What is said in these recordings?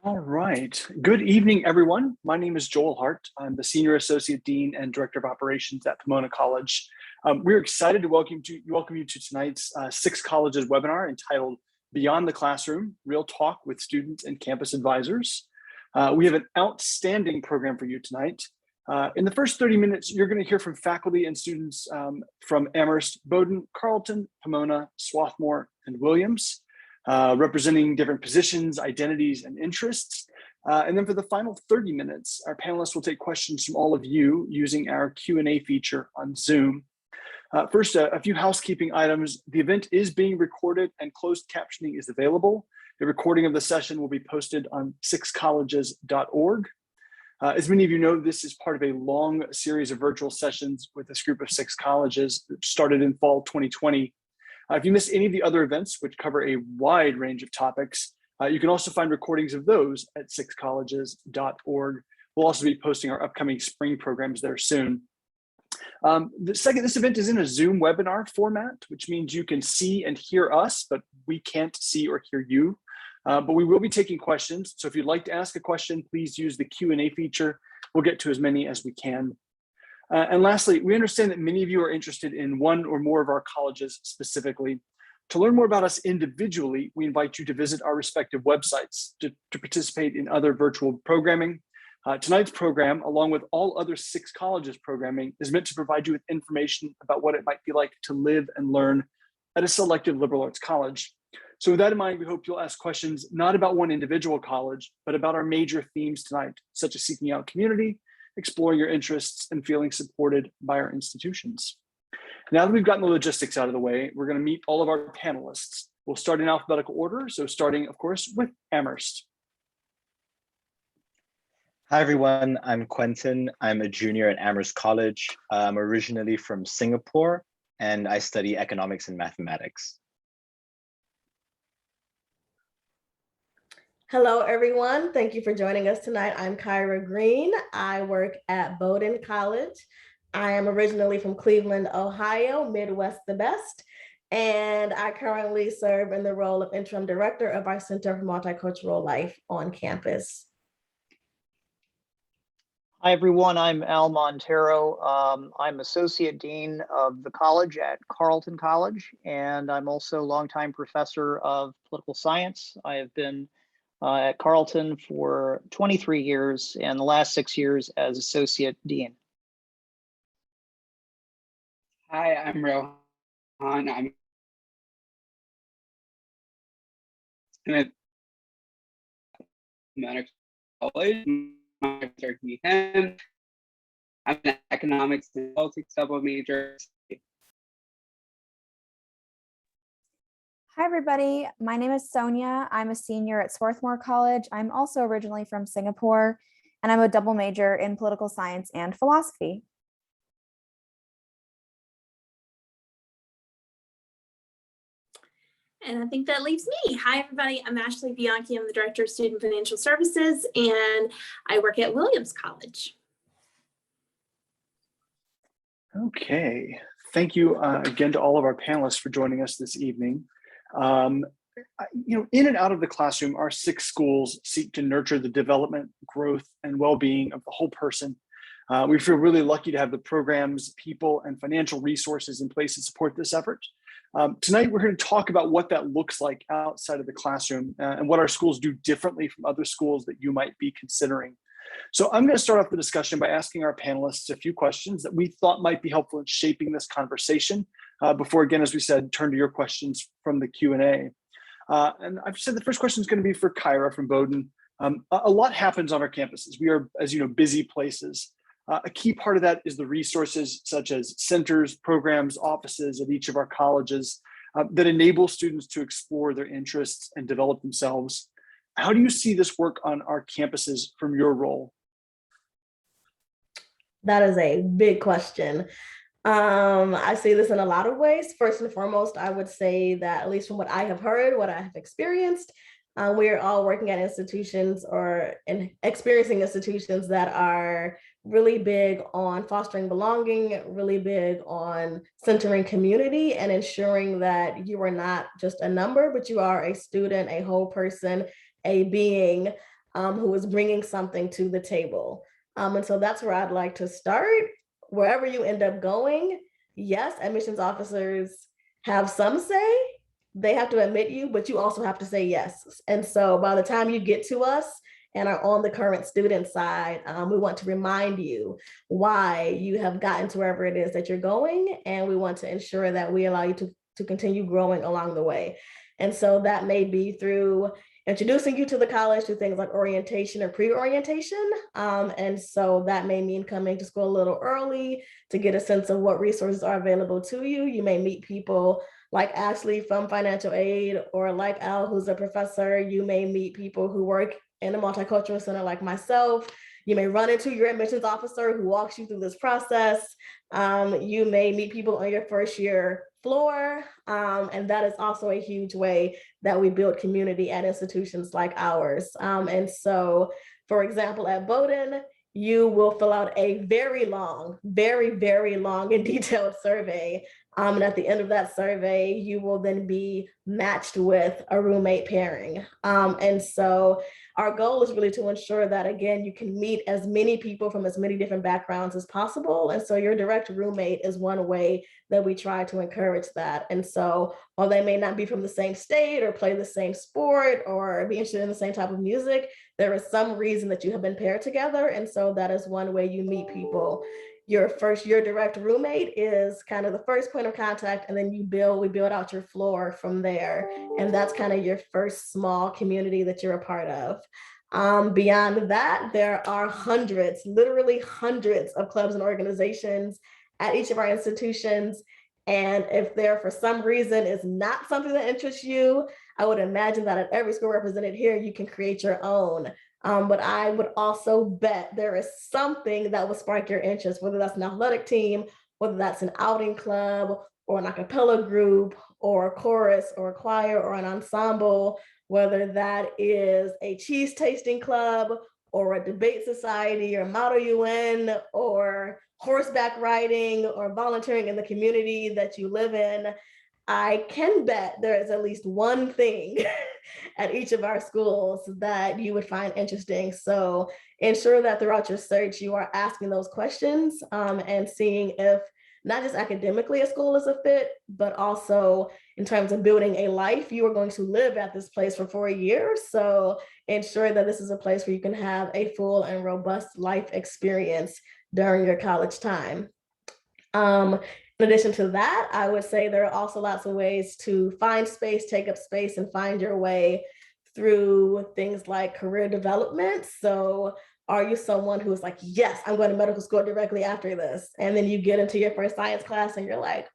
All right. Good evening, everyone. My name is Joel Hart. I'm the Senior Associate Dean and Director of Operations at Pomona College. We're excited to welcome you to tonight's Six Colleges webinar entitled Beyond the Classroom, Real Talk with Students and Campus Advisors. We have an outstanding program for you tonight. In the first 30 minutes, you're going to hear from faculty and students from Amherst, Bowdoin, Carleton, Pomona, Swarthmore, and Williams. Representing different positions, identities, and interests. And then for the final 30 minutes, our panelists will take questions from all of you using our Q&A feature on Zoom. First, a few housekeeping items. The event is being recorded and closed captioning is available. The recording of the session will be posted on sixcolleges.org. As many of you know, this is part of a long series of virtual sessions with this group of six colleges that started in fall 2020. If you miss any of the other events, which cover a wide range of topics, you can also find recordings of those at sixcolleges.org. We'll also be posting our upcoming spring programs there soon. This event is in a Zoom webinar format, which means you can see and hear us, but we can't see or hear you. But we will be taking questions. So if you'd like to ask a question, please use the Q&A feature. We'll get to as many as we can. And lastly, we understand that many of you are interested in one or more of our colleges specifically. To learn more about us individually, we invite you to visit our respective websites to participate in other virtual programming. Tonight's program, along with all other six colleges programming, is meant to provide you with information about what it might be like to live and learn at a selective liberal arts college. So with that in mind, we hope you'll ask questions not about one individual college, but about our major themes tonight, such as seeking out community, exploring your interests, and feeling supported by our institutions. Now that we've gotten the logistics out of the way, we're going to meet all of our panelists. We'll start in alphabetical order, so starting, of course, with Amherst. Hi, everyone. I'm Quentin. I'm a junior at Amherst College. I'm originally from Singapore, and I study economics and mathematics. Hello, everyone. Thank you for joining us tonight. I'm Kyra Green. I work at Bowdoin College. I am originally from Cleveland, Ohio, Midwest the best, and I currently serve in the role of interim director of our Center for Multicultural Life on campus. Hi, everyone. I'm Al Montero. I'm Associate Dean of the college at Carleton College, and I'm also a longtime professor of political science. I have been at Carleton for 23 years and the last 6 years as Associate Dean. Hi, I'm Rohan. I'm at Mathematics College. I'm an economics and politics double major. Hi, everybody. My name is Sonia. I'm a senior at Swarthmore College. I'm also originally from Singapore, and I'm a double major in political science and philosophy. And I think that leaves me. Hi, everybody. I'm Ashley Bianchi. I'm the Director of Student Financial Services, and I work at Williams College. Okay. Thank you again to all of our panelists for joining us this evening. In and out of the classroom, our six schools seek to nurture the development, growth, and well-being of the whole person. We feel really lucky to have the programs, people, and financial resources in place to support this effort. Tonight, we're going to talk about what that looks like outside of the classroom and what our schools do differently from other schools that you might be considering. So I'm going to start off the discussion by asking our panelists a few questions that we thought might be helpful in shaping this conversation before, again, as we said, turn to your questions from the Q&A. And I've said the first question is going to be for Kyra from Bowdoin. A lot happens on our campuses. We are, as you know, busy places. A key part of that is the resources such as centers, programs, offices at each of our colleges that enable students to explore their interests and develop themselves. How do you see this work on our campuses from your role? That is a big question. I see this in a lot of ways. First and foremost, I would say that, at least from what I have heard, what I have experienced, we are all working at institutions or experiencing institutions that are really big on fostering belonging, really big on centering community and ensuring that you are not just a number, but you are a student, a whole person, a being. who is bringing something to the table. And so that's where I'd like to start. Wherever you end up going, yes, admissions officers have some say. They have to admit you, but you also have to say yes. And so by the time you get to us and are on the current student side, we want to remind you why you have gotten to wherever it is that you're going. And we want to ensure that we allow you to continue growing along the way. And so that may be through introducing you to the college through things like orientation or pre-orientation. And so that may mean coming to school a little early to get a sense of what resources are available to you. You may meet people like Ashley from financial aid, or like Al, who's a professor. You may meet people who work in a multicultural center like myself. You may run into your admissions officer who walks you through this process. You may meet people on your first year floor. And that is also a huge way that we build community at institutions like ours. And so, for example, at Bowdoin, you will fill out a very long, very long and detailed survey. And at the end of that survey, you will then be matched with a roommate pairing. And so our goal is really to ensure that, again, you can meet as many people from as many different backgrounds as possible. And so your direct roommate is one way that we try to encourage that. And so while they may not be from the same state or play the same sport or be interested in the same type of music, there is some reason that you have been paired together. And so that is one way you meet people. Your direct roommate is kind of the first point of contact, and then we build out your floor from there. And that's kind of your first small community that you're a part of. Beyond that, there are hundreds, literally hundreds of clubs and organizations at each of our institutions. And if there for some reason is not something that interests you, I would imagine that at every school represented here, you can create your own. But I would also bet there is something that will spark your interest, whether that's an athletic team, whether that's an outing club, or an a cappella group, or a chorus, or a choir, or an ensemble, whether that is a cheese tasting club, or a debate society, or Model UN, or horseback riding, or volunteering in the community that you live in. I can bet there is at least one thing at each of our schools that you would find interesting. So ensure that throughout your search, you are asking those questions and seeing if not just academically a school is a fit, but also in terms of building a life. You are going to live at this place for 4 years. So ensure that this is a place where you can have a full and robust life experience during your college time. In addition to that, I would say there are also lots of ways to find space, take up space, and find your way through things like career development. So are you someone who's like, yes, I'm going to medical school directly after this? And then you get into your first science class and you're like,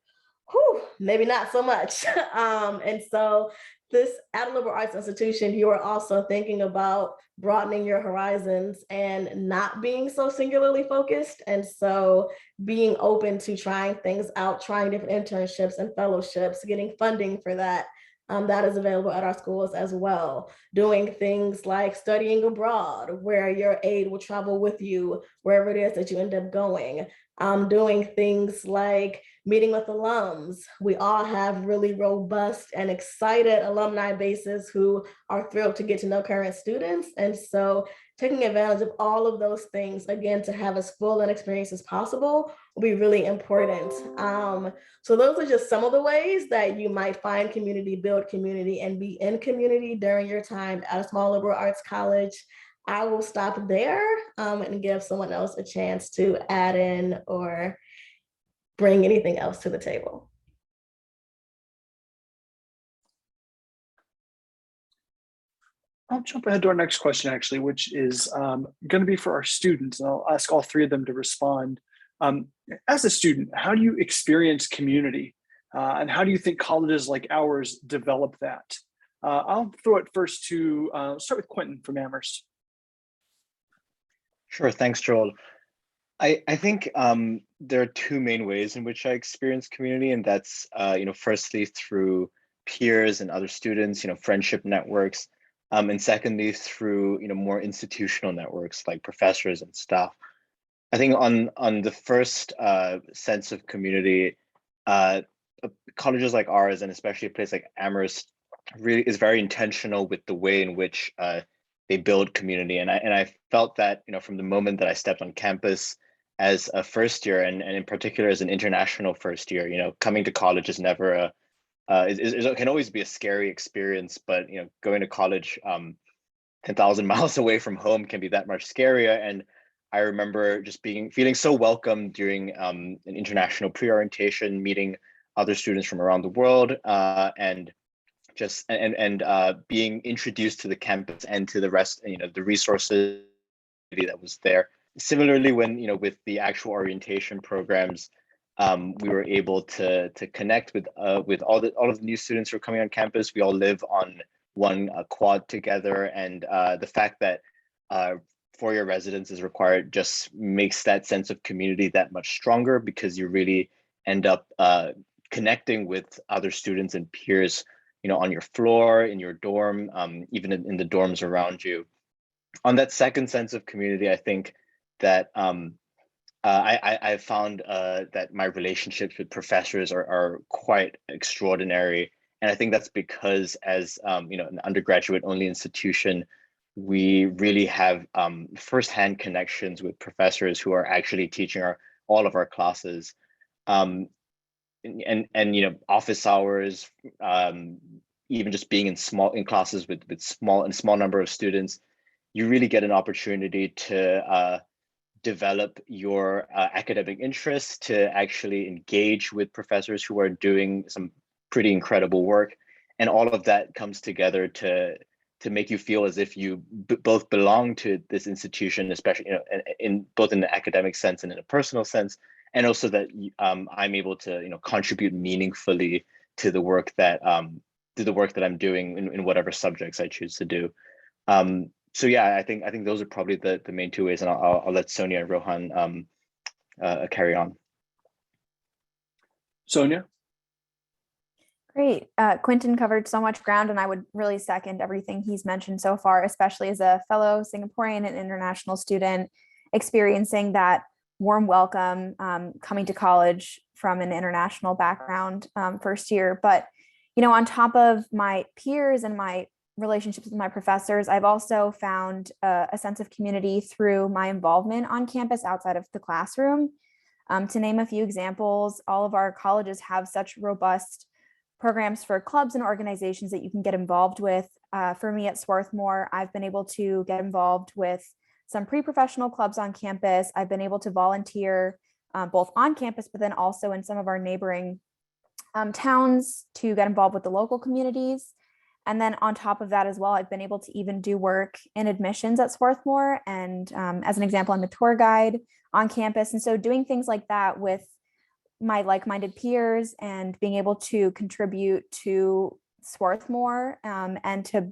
whew, maybe not so much. And so this at a liberal arts institution, you are also thinking about broadening your horizons and not being so singularly focused. And so being open to trying things out, trying different internships and fellowships, getting funding for that. That is available at our schools as well. Doing things like studying abroad, where your aide will travel with you wherever it is that you end up going. Doing things like meeting with alums. We all have really robust and excited alumni bases who are thrilled to get to know current students. And so taking advantage of all of those things, again, to have as full an experience as possible will be really important. So those are just some of the ways that you might find community, build community, and be in community during your time at a small liberal arts college. I will stop there and give someone else a chance to add in or bring anything else to the table. I'll jump ahead to our next question, actually, which is going to be for our students, and I'll ask all three of them to respond. As a student, how do you experience community? And how do you think colleges like ours develop that? I'll throw it first to start with Quentin from Amherst. Sure, thanks, Joel. I think there are two main ways in which I experience community, and that's firstly through peers and other students, friendship networks, and secondly through more institutional networks like professors and staff. I think on the first sense of community, colleges like ours, and especially a place like Amherst, really is very intentional with the way in which they build community. And I felt that, from the moment that I stepped on campus as a first year, and in particular as an international first year, coming to college is never it can always be a scary experience, but going to college 10,000 miles away from home can be that much scarier. And I remember just feeling so welcome during an international pre-orientation, meeting other students from around the world, and being introduced to the campus and to the rest, the resources that was there. Similarly, when with the actual orientation programs, we were able to connect with all of the new students who are coming on campus. We all live on one quad together, and the fact that 4-year residence is required just makes that sense of community that much stronger, because you really end up connecting with other students and peers, on your floor, in your dorm, even in the dorms around you. On that second sense of community, I think that I found that my relationships with professors are quite extraordinary. And I think that's because as an undergraduate only institution, we really have firsthand connections with professors who are actually teaching all of our classes. And office hours, even just being in classes with small number of students, you really get an opportunity to develop your academic interests, to actually engage with professors who are doing some pretty incredible work. And all of that comes together to make you feel as if you both belong to this institution, especially in both in the academic sense and in a personal sense, and also that I'm able to contribute meaningfully to the work that I'm doing in whatever subjects I choose to do. So yeah, I think those are probably the main two ways, and I'll let Sonia and Rohan carry on. Sonia? Great. Quentin covered so much ground, and I would really second everything he's mentioned so far, especially as a fellow Singaporean and international student experiencing that warm welcome coming to college from an international background first year. But, on top of my peers and my relationships with my professors, I've also found a sense of community through my involvement on campus outside of the classroom. To name a few examples, all of our colleges have such robust programs for clubs and organizations that you can get involved with. For me at Swarthmore, I've been able to get involved with some pre-professional clubs on campus. I've been able to volunteer both on campus, but then also in some of our neighboring towns to get involved with the local communities. And then on top of that as well, I've been able to even do work in admissions at Swarthmore. And as an example, I'm a tour guide on campus. And so doing things like that with my like-minded peers and being able to contribute to Swarthmore and to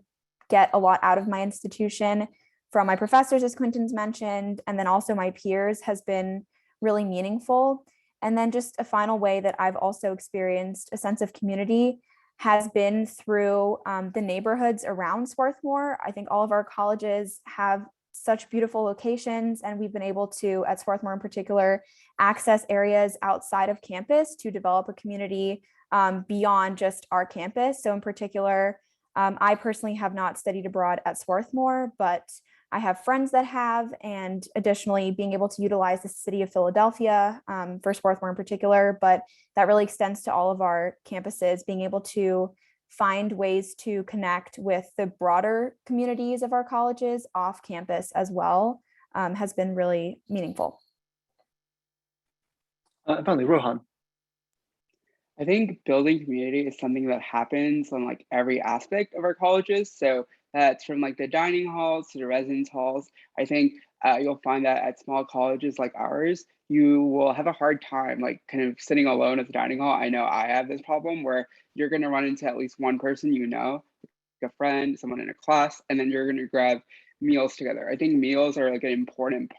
get a lot out of my institution from my professors, as Quentin's mentioned, and then also my peers, has been really meaningful. And then just a final way that I've also experienced a sense of community has been through the neighborhoods around Swarthmore. I think all of our colleges have such beautiful locations, and we've been able to, at Swarthmore in particular, access areas outside of campus to develop a community beyond just our campus. So in particular, I personally have not studied abroad at Swarthmore, but I have friends that have, and additionally being able to utilize the city of Philadelphia for Swarthmore in particular, but that really extends to all of our campuses, being able to find ways to connect with the broader communities of our colleges off campus as well has been really meaningful. Finally, Rohan. I think building community is something that happens on like every aspect of our colleges. So that's from like the dining halls to the residence halls. I think you'll find that at small colleges like ours, you will have a hard time like kind of sitting alone at the dining hall. I know I have this problem where you're going to run into at least one person, a friend, someone in a class, and then you're going to grab meals together. I think meals are like an important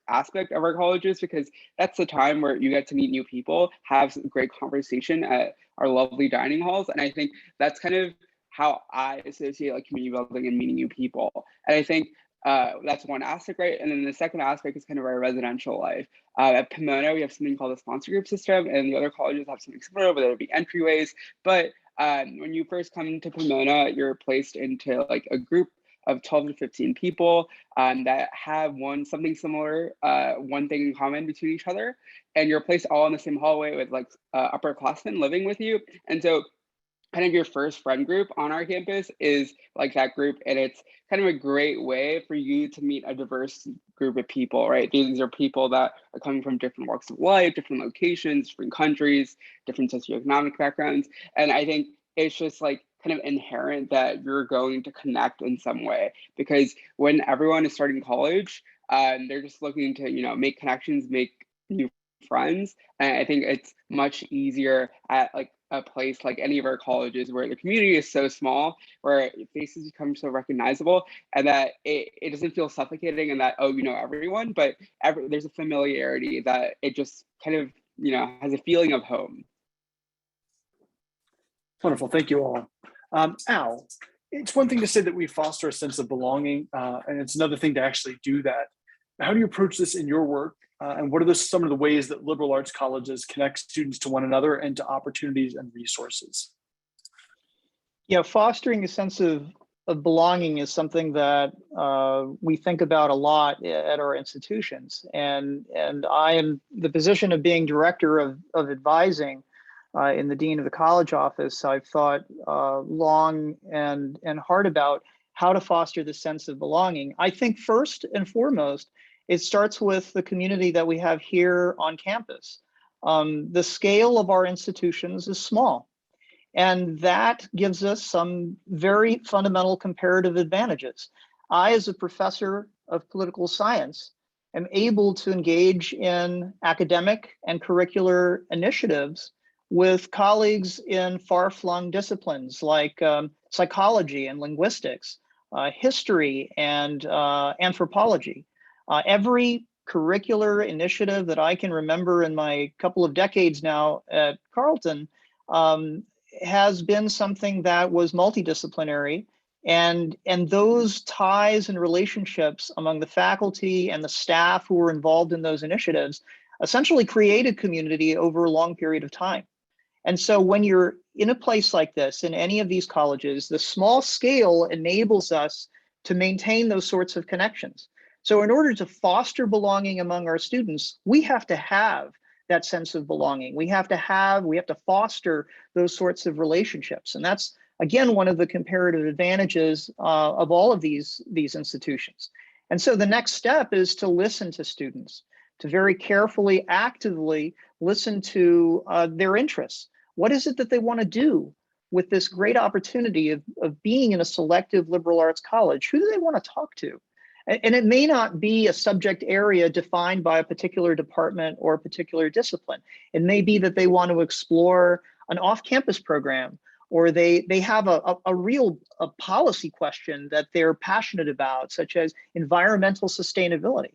aspect of our colleges, because that's the time where you get to meet new people, have some great conversation at our lovely dining halls. And I think that's kind of how I associate like community building and meeting new people. And I think that's one aspect, right? And then the second aspect is kind of our residential life. At Pomona, we have something called the sponsor group system, and the other colleges have something similar, whether it be entryways. But when you first come to Pomona, you're placed into like a group of 12 to 15 people that have something similar, one thing in common between each other, and you're placed all in the same hallway with like upperclassmen living with you. And so kind of your first friend group on our campus is like that group, and it's kind of a great way for you to meet a diverse group of people, right? These are people that are coming from different walks of life, different locations, different countries, different socioeconomic backgrounds. And I think it's just like kind of inherent that you're going to connect in some way, because when everyone is starting college, they're just looking to, you know, make connections, make new friends. And I think it's much easier at like a place like any of our colleges where the community is so small, where faces become so recognizable, and that it doesn't feel suffocating and that, oh, you know everyone, but there's a familiarity that it just kind of, you know, has a feeling of home. Wonderful, thank you all. Al, it's one thing to say that we foster a sense of belonging, and it's another thing to actually do that. How do you approach this in your work? And what are some of the ways that liberal arts colleges connect students to one another and to opportunities and resources? Yeah, fostering a sense of belonging is something that we think about a lot at our institutions. And I am the position of being director of advising in the dean of the college office. I've thought long and hard about how to foster the sense of belonging. I think first and foremost, it starts with the community that we have here on campus. The scale of our institutions is small, and that gives us some very fundamental comparative advantages. I, as a professor of political science, am able to engage in academic and curricular initiatives with colleagues in far-flung disciplines like psychology and linguistics, history and anthropology. Every curricular initiative that I can remember in my couple of decades now at Carleton has been something that was multidisciplinary, and those ties and relationships among the faculty and the staff who were involved in those initiatives essentially created community over a long period of time. And so when you're in a place like this, in any of these colleges, the small scale enables us to maintain those sorts of connections. So in order to foster belonging among our students, we have to have that sense of belonging. We have to foster those sorts of relationships. And that's, again, one of the comparative advantages of all of these institutions. And so the next step is to listen to students, to very carefully, actively listen to their interests. What is it that they want to do with this great opportunity of being in a selective liberal arts college? Who do they want to talk to? And it may not be a subject area defined by a particular department or a particular discipline. It may be that they want to explore an off-campus program, or they have a real policy question that they're passionate about, such as environmental sustainability.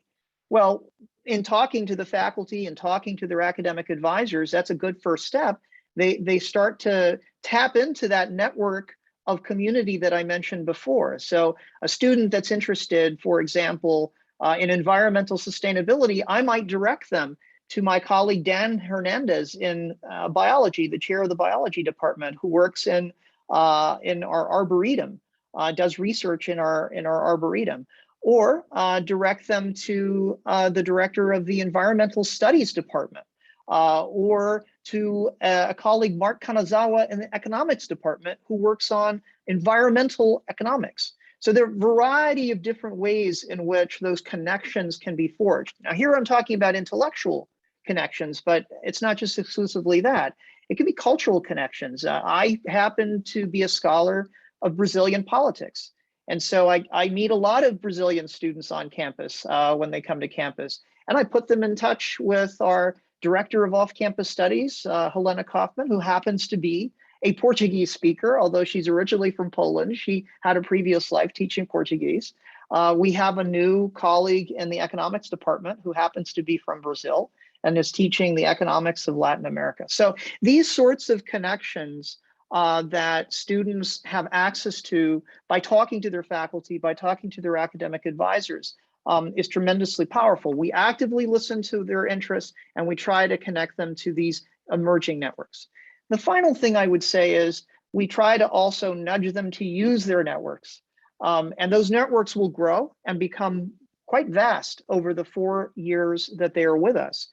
Well, in talking to the faculty and talking to their academic advisors, that's a good first step. They start to tap into that network of community that I mentioned before. So a student that's interested, for example, in environmental sustainability, I might direct them to my colleague Dan Hernandez in biology, the chair of the biology department, who works in our arboretum, does research in our arboretum, or direct them to the director of the environmental studies department, or to a colleague, Mark Kanazawa, in the economics department, who works on environmental economics. So there are a variety of different ways in which those connections can be forged. Now here I'm talking about intellectual connections, but it's not just exclusively that. It can be cultural connections. I happen to be a scholar of Brazilian politics. And so I meet a lot of Brazilian students on campus when they come to campus. And I put them in touch with our director of off-campus studies, Helena Kaufman, who happens to be a Portuguese speaker, although she's originally from Poland. She had a previous life teaching Portuguese. We have a new colleague in the economics department who happens to be from Brazil and is teaching the economics of Latin America. So these sorts of connections that students have access to by talking to their faculty, by talking to their academic advisors, is tremendously powerful. We actively listen to their interests and we try to connect them to these emerging networks. The final thing I would say is we try to also nudge them to use their networks. And those networks will grow and become quite vast over the 4 years that they are with us.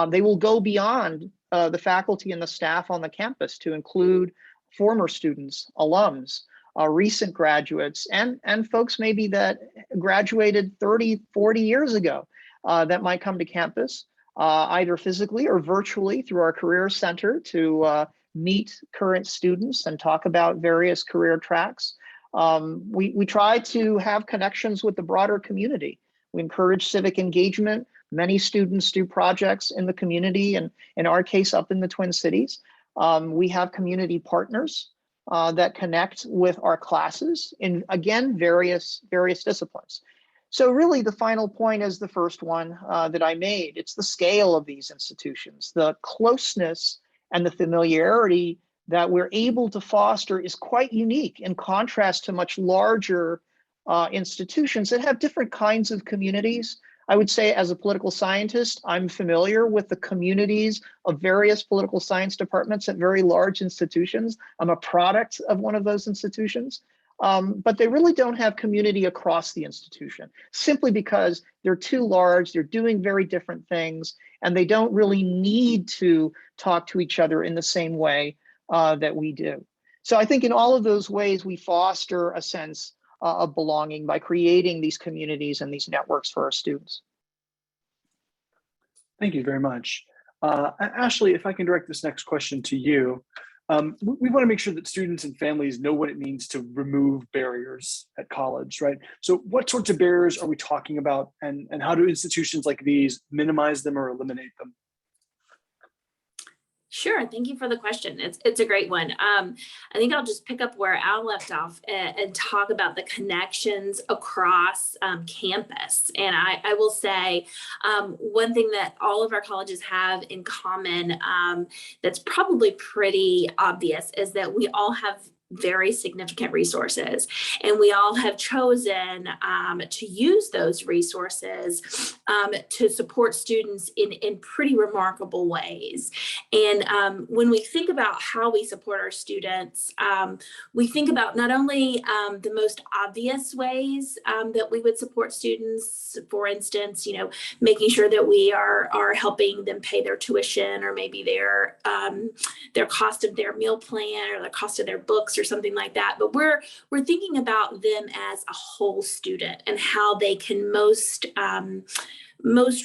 They will go beyond the faculty and the staff on the campus to include former students, alums, recent graduates, and folks maybe that graduated 30, 40 years ago that might come to campus, either physically or virtually through our Career Center to meet current students and talk about various career tracks. We try to have connections with the broader community. We encourage civic engagement. Many students do projects in the community, and in our case, up in the Twin Cities. We have community partners that connect with our classes in, again, various disciplines. So really the final point is the first one that I made. It's the scale of these institutions. The closeness and the familiarity that we're able to foster is quite unique in contrast to much larger institutions that have different kinds of communities. I would say as a political scientist, I'm familiar with the communities of various political science departments at very large institutions. I'm a product of one of those institutions, but they really don't have community across the institution, simply because they're too large, they're doing very different things, and they don't really need to talk to each other in the same way that we do. So I think in all of those ways, we foster a sense of belonging by creating these communities and these networks for our students. Thank you very much. Ashley, if I can direct this next question to you. We want to make sure that students and families know what it means to remove barriers at college, right? So what sorts of barriers are we talking about, and how do institutions like these minimize them or eliminate them? Sure. Thank you for the question. It's a great one. I think I'll just pick up where Al left off and talk about the connections across campus. And I will say one thing that all of our colleges have in common that's probably pretty obvious is that we all have very significant resources, and we all have chosen to use those resources to support students in pretty remarkable ways. And when we think about how we support our students, we think about not only the most obvious ways that we would support students. For instance, making sure that we are helping them pay their tuition, or maybe their cost of their meal plan, or the cost of their books, or something like that. But we're thinking about them as a whole student and how they can most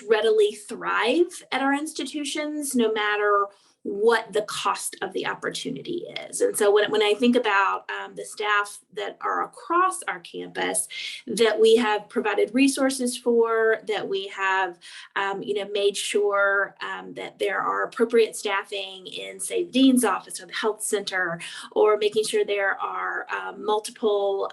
readily thrive at our institutions, no matter what the cost of the opportunity is. And so when I think about the staff that are across our campus, that we have provided resources for, that we have made sure that there are appropriate staffing in, say, the dean's office or the health center, or making sure there are multiple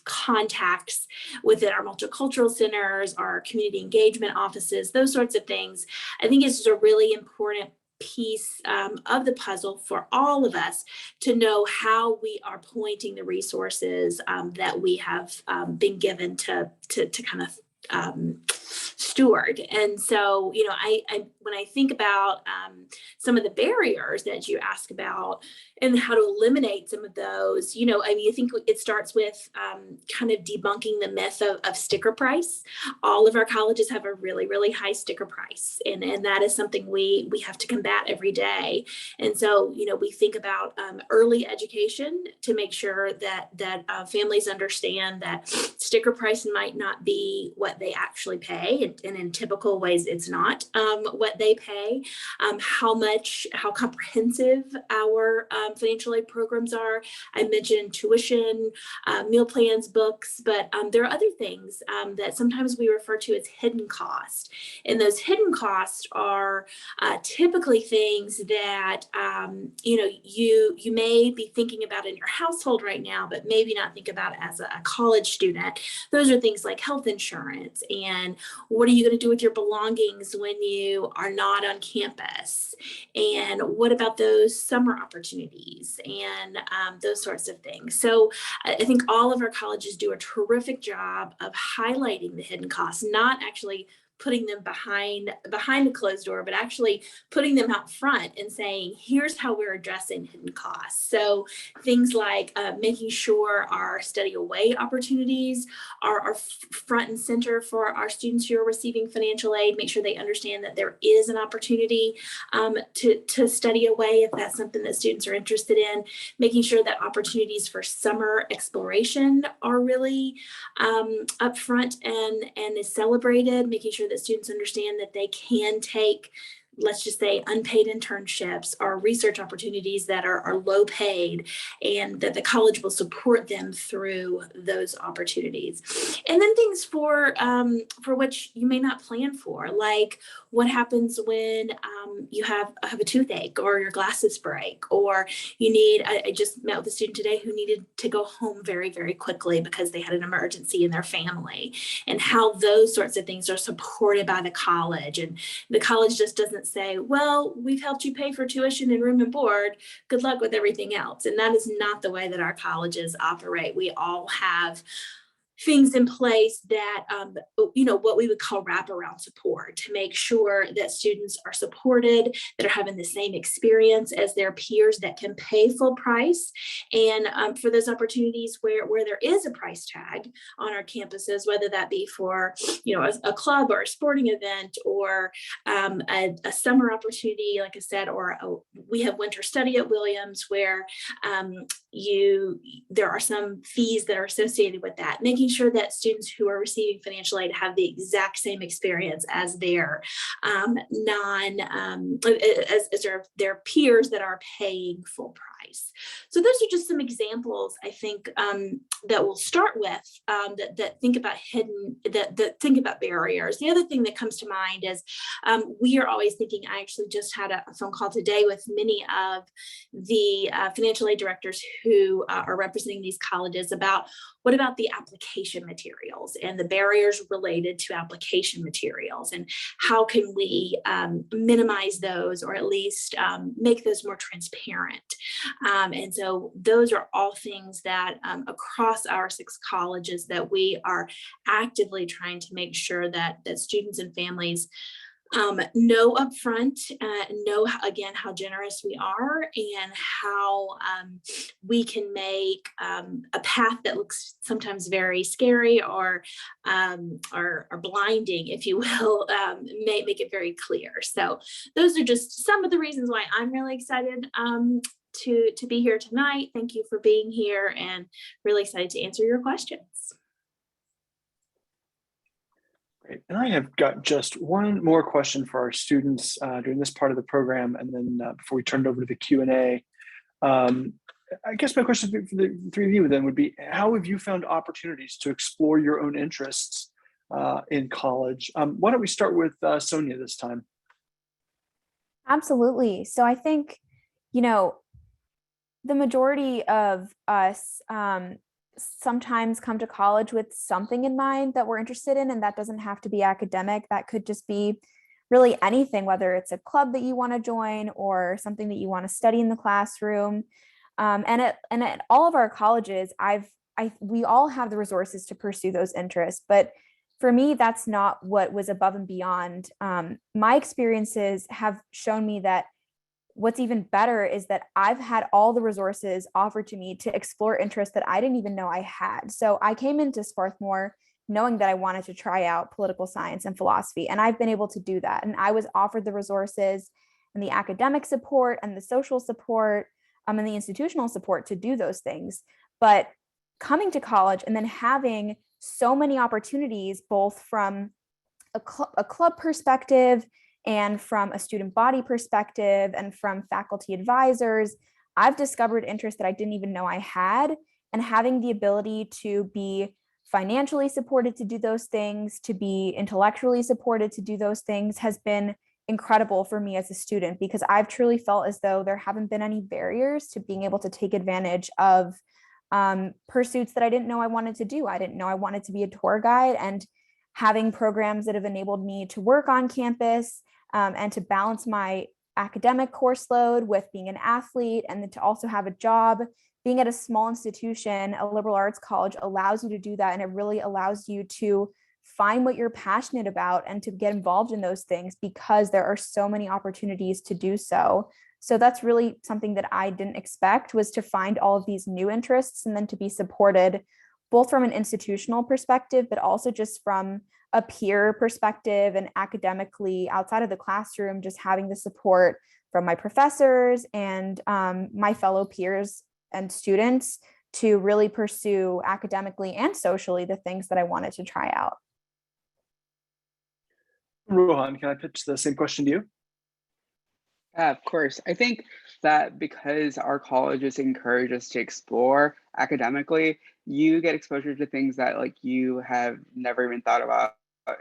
contacts within our multicultural centers, our community engagement offices, those sorts of things. I think it's just a really important piece of the puzzle for all of us to know how we are pointing the resources that we have been given to kind of steward. And so, I when I think about some of the barriers that you ask about and how to eliminate some of those, I think it starts with kind of debunking the myth of sticker price. All of our colleges have a really, really high sticker price, and that is something we have to combat every day. And so, we think about early education to make sure that families understand that sticker price might not be what they actually pay, and in typical ways it's not what they pay. How comprehensive our financial aid programs are. I mentioned tuition, meal plans, books, but there are other things that sometimes we refer to as hidden costs. And those hidden costs are typically things that you may be thinking about in your household right now, but maybe not think about as a college student. Those are things like health insurance, and what are you going to do with your belongings when you are not on campus? And what about those summer opportunities and those sorts of things? So I think all of our colleges do a terrific job of highlighting the hidden costs, not actually putting them behind a closed door, but actually putting them out front and saying, here's how we're addressing hidden costs. So things like making sure our study away opportunities are front and center for our students who are receiving financial aid. Make sure they understand that there is an opportunity to study away if that's something that students are interested in. Making sure that opportunities for summer exploration are really upfront and is celebrated. Making sure that students understand that they can take, let's just say, unpaid internships or research opportunities that are low paid, and that the college will support them through those opportunities. And then things for which you may not plan for, like what happens when you have a toothache or your glasses break, or you need, I just met with a student today who needed to go home very, very quickly because they had an emergency in their family, and how those sorts of things are supported by the college. And the college just doesn't say, well, we've helped you pay for tuition and room and board, good luck with everything else. And that is not the way that our colleges operate. We all have things in place that, what we would call wraparound support to make sure that students are supported, that are having the same experience as their peers that can pay full price. And for those opportunities where there is a price tag on our campuses, whether that be for, a club or a sporting event, or a summer opportunity, like I said, or we have winter study at Williams where there are some fees that are associated with that, making sure that students who are receiving financial aid have the exact same experience as their their peers that are paying full price. So those are just some examples, I think, that we'll start with, that think about that think about barriers. The other thing that comes to mind is we are always thinking, I actually just had a phone call today with many of the financial aid directors who are representing these colleges about what about the application materials and the barriers related to application materials, and how can we minimize those, or at least make those more transparent. And so those are all things that across our 6 colleges that we are actively trying to make sure that students and families know upfront, know again how generous we are, and how we can make a path that looks sometimes very scary or blinding, if you will, make it very clear. So those are just some of the reasons why I'm really excited to be here tonight. Thank you for being here, and really excited to answer your questions. Great. And I have got just one more question for our students during this part of the program, and then before we turn it over to the Q&A. I guess my question for the 3 of you then would be, how have you found opportunities to explore your own interests in college? Why don't we start with Sonia this time? Absolutely. So I think, the majority of us sometimes come to college with something in mind that we're interested in, and that doesn't have to be academic. That could just be really anything, whether it's a club that you want to join or something that you want to study in the classroom. And at all of our colleges, we all have the resources to pursue those interests. But for me, that's not what was above and beyond. My experiences have shown me that what's even better is that I've had all the resources offered to me to explore interests that I didn't even know I had. So I came into Swarthmore knowing that I wanted to try out political science and philosophy, and I've been able to do that. And I was offered the resources and the academic support and the social support and the institutional support to do those things. But coming to college and then having so many opportunities, both from a club perspective and from a student body perspective and from faculty advisors, I've discovered interests that I didn't even know I had. And having the ability to be financially supported to do those things, to be intellectually supported to do those things, has been incredible for me as a student, because I've truly felt as though there haven't been any barriers to being able to take advantage of pursuits that I didn't know I wanted to do. I didn't know I wanted to be a tour guide, and having programs that have enabled me to work on campus and to balance my academic course load with being an athlete, and then to also have a job. Being at a small institution, a liberal arts college, allows you to do that, and it really allows you to find what you're passionate about and to get involved in those things, because there are so many opportunities to do so. So that's really something that I didn't expect, was to find all of these new interests and then to be supported both from an institutional perspective, but also just from a peer perspective and academically outside of the classroom, just having the support from my professors and my fellow peers and students to really pursue academically and socially the things that I wanted to try out. Rohan, can I pitch the same question to you? Yeah, of course. I think that because our colleges encourage us to explore academically, you get exposure to things that like you have never even thought about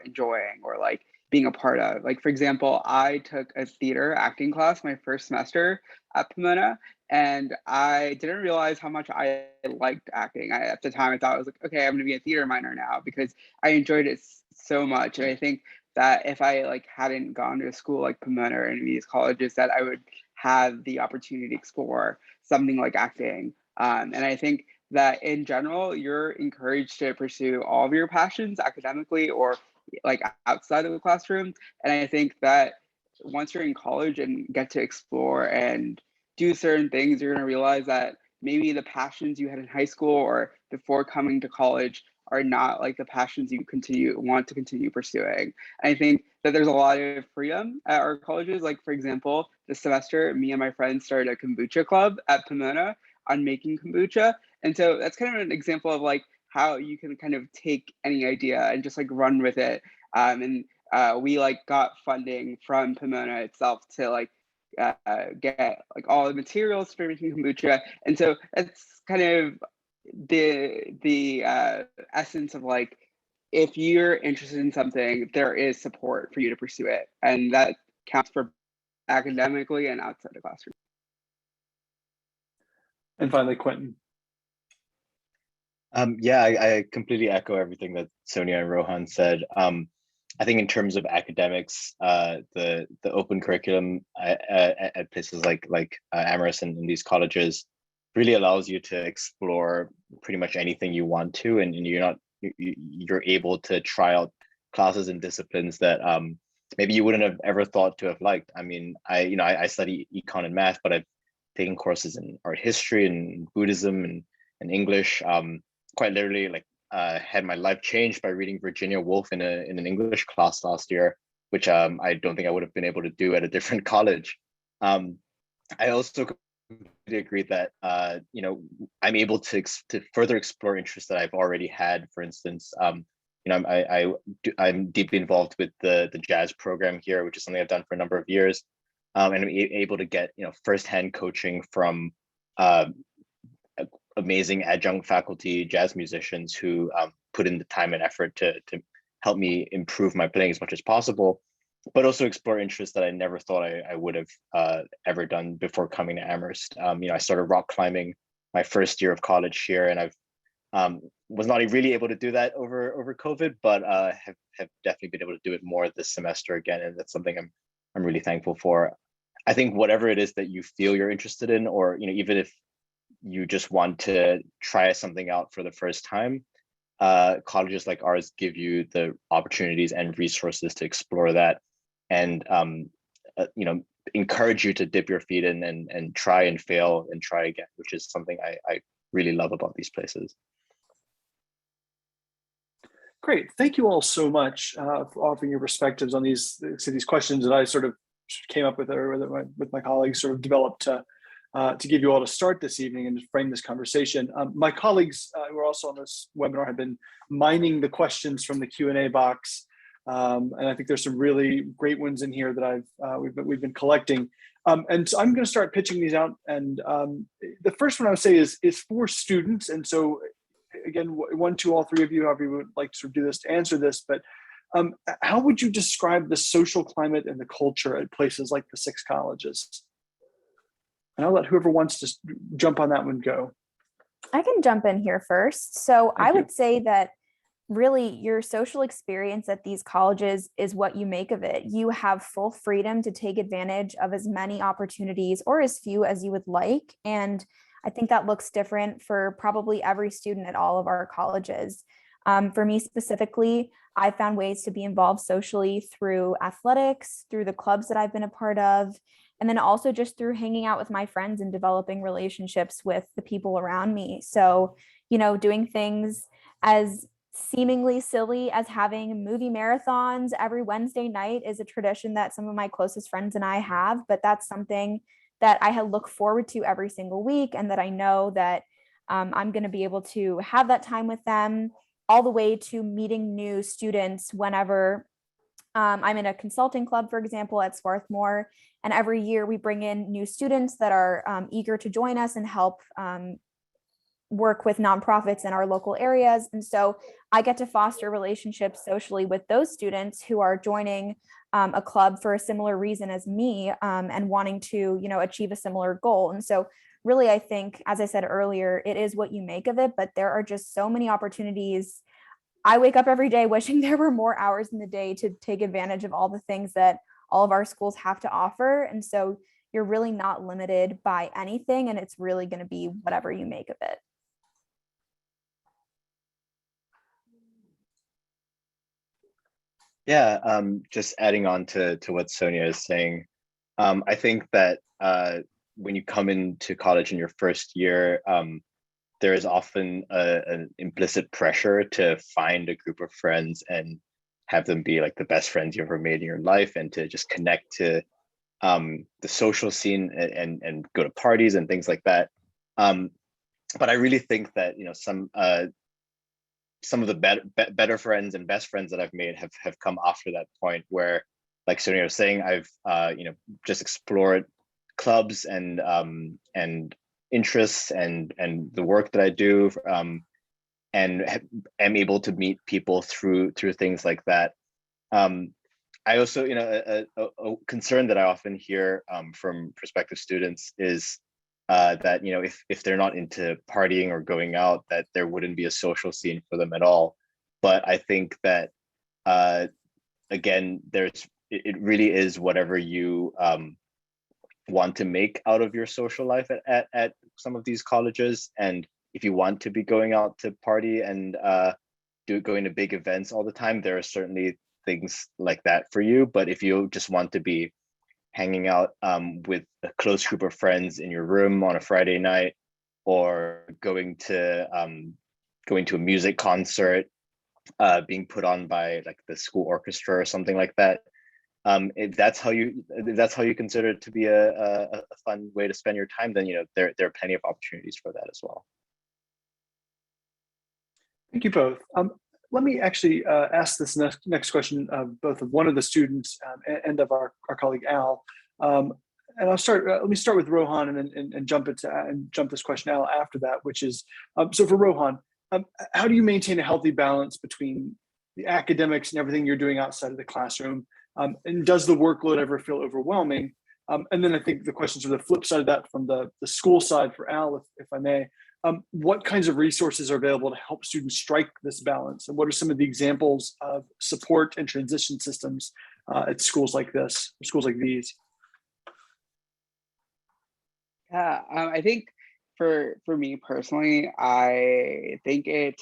enjoying or like being a part of. Like, for example, I took a theater acting class my first semester at Pomona, and I didn't realize how much I liked acting. At the time, I thought I was like, okay, I'm going to be a theater minor now because I enjoyed it so much. And I think that if I like hadn't gone to a school like Pomona or any of these colleges, that I would have the opportunity to explore something like acting. And I think that in general, you're encouraged to pursue all of your passions academically or like outside of the classroom. And I think that once you're in college and get to explore and do certain things, you're going to realize that maybe the passions you had in high school or before coming to college are not like the passions you want to continue pursuing. And I think that there's a lot of freedom at our colleges. Like, for example, this semester, me and my friends started a kombucha club at Pomona on making kombucha. And so that's kind of an example of like how you can kind of take any idea and just like run with it. We like got funding from Pomona itself to like get like all the materials for making kombucha. And so that's kind of the essence of like, if you're interested in something, there is support for you to pursue it. And that counts for academically and outside the classroom. And finally, Quentin. Yeah, I completely echo everything that Sonia and Rohan said. I think in terms of academics, the open curriculum at places like Amherst and in these colleges really allows you to explore pretty much anything you want to, and you're able to try out classes and disciplines that maybe you wouldn't have ever thought to have liked. I mean, I study econ and math, but I've taken courses in art history and Buddhism and English. Quite literally, like had my life changed by reading Virginia Woolf in an English class last year, which I don't think I would have been able to do at a different college. I also completely agree that I'm able to further explore interests that I've already had. For instance, I'm deeply involved with the jazz program here, which is something I've done for a number of years, and I'm able to get firsthand coaching from amazing adjunct faculty jazz musicians who put in the time and effort to help me improve my playing as much as possible, but also explore interests that I never thought I would have ever done before coming to Amherst. I started rock climbing my first year of college here, and I've was not really able to do that over COVID, but have definitely been able to do it more this semester again, and that's something I'm really thankful for. I think whatever it is that you feel you're interested in, or even if you just want to try something out for the first time, colleges like ours give you the opportunities and resources to explore that, and encourage you to dip your feet in and try and fail and try again, which is something I really love about these places. Great. Thank you all so much for offering your perspectives on these questions that I sort of came up with with my colleagues, sort of developed to give you all to start this evening and to frame this conversation. My colleagues who are also on this webinar have been mining the questions from the Q&A box. And I think there's some really great ones in here that we've been collecting. And so I'm going to start pitching these out. And the first one I would say is for students. And so again, one, two, all three of you, however you would like to sort of do this to answer this, but how would you describe the social climate and the culture at places like the 6 colleges? And I'll let whoever wants to jump on that one go. I can jump in here first. So Thank I would you. say that really your social experience at these colleges is what you make of it. You have full freedom to take advantage of as many opportunities or as few as you would like. And I think that looks different for probably every student at all of our colleges. For me specifically, I found ways to be involved socially through athletics, through the clubs that I've been a part of, and then also just through hanging out with my friends and developing relationships with the people around me. So, doing things as seemingly silly as having movie marathons every Wednesday night is a tradition that some of my closest friends and I have, but that's something that I look forward to every single week, and that I know that I'm going to be able to have that time with them, all the way to meeting new students whenever I'm in a consulting club, for example, at Swarthmore. And every year we bring in new students that are eager to join us and help work with nonprofits in our local areas. And so I get to foster relationships socially with those students who are joining a club for a similar reason as me, and wanting to, achieve a similar goal. And so really, I think, as I said earlier, it is what you make of it, but there are just so many opportunities. I wake up every day wishing there were more hours in the day to take advantage of all the things that all of our schools have to offer. And so you're really not limited by anything, and it's really going to be whatever you make of it. Yeah, just adding on to what Sonia is saying, I think that when you come into college in your first year, there is often an implicit pressure to find a group of friends and have them be like the best friends you ever made in your life, and to just connect to the social scene and go to parties and things like that. But I really think that some of the better friends and best friends that I've made have come after that point, where, like Sonia was saying, I've just explored clubs and interests and the work that I do, and am able to meet people through things like that. I also, a concern that I often hear from prospective students is that if they're not into partying or going out, that there wouldn't be a social scene for them at all. But I think that again, it really is whatever you want to make out of your social life at some of these colleges. And if you want to be going out to party and going to big events all the time, there are certainly things like that for you. But if you just want to be hanging out with a close group of friends in your room on a Friday night, or going to a music concert being put on by like the school orchestra or something like that, if that's how you consider it to be a fun way to spend your time, then there are plenty of opportunities for that as well. Thank you both. Let me actually ask this next question of both of one of the students and of our colleague Al. And I'll start. Let me start with Rohan and jump this question Al after that, which is so for Rohan, how do you maintain a healthy balance between the academics and everything you're doing outside of the classroom? And does the workload ever feel overwhelming? And then I think the questions are the flip side of that from the school side for Al, if I may. What kinds of resources are available to help students strike this balance? And what are some of the examples of support and transition systems at schools like this, or schools like these? Yeah, I think for me personally, I think it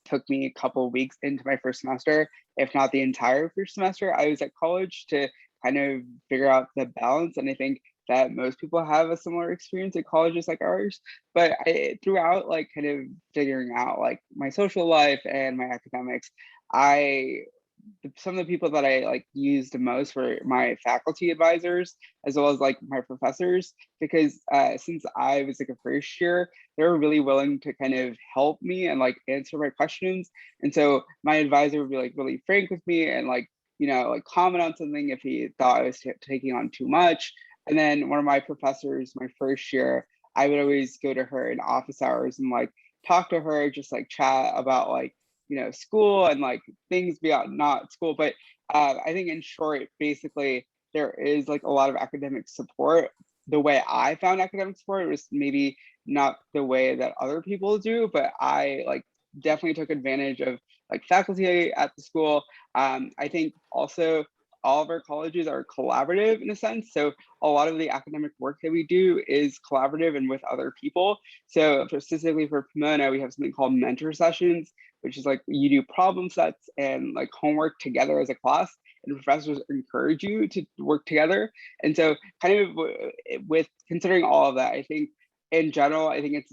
took me a couple of weeks into my first semester, if not the entire first semester I was at college, to kind of figure out the balance. And I think that most people have a similar experience at colleges like ours. But throughout like kind of figuring out like my social life and my academics, some of the people that I like used the most were my faculty advisors, as well as like my professors, because since I was like a first year, they were really willing to kind of help me and like answer my questions. And so my advisor would be like really frank with me and like comment on something if he thought I was taking on too much. And then one of my professors, my first year, I would always go to her in office hours and like talk to her, just like chat about like school and like things beyond not school. But I think in short, basically there is like a lot of academic support. The way I found academic support was maybe not the way that other people do, but I like definitely took advantage of like faculty at the school. I think also all of our colleges are collaborative in a sense. So a lot of the academic work that we do is collaborative and with other people. So specifically for Pomona, we have something called mentor sessions, which is like you do problem sets and like homework together as a class, and professors encourage you to work together. And so kind of with considering all of that, I think in general, I think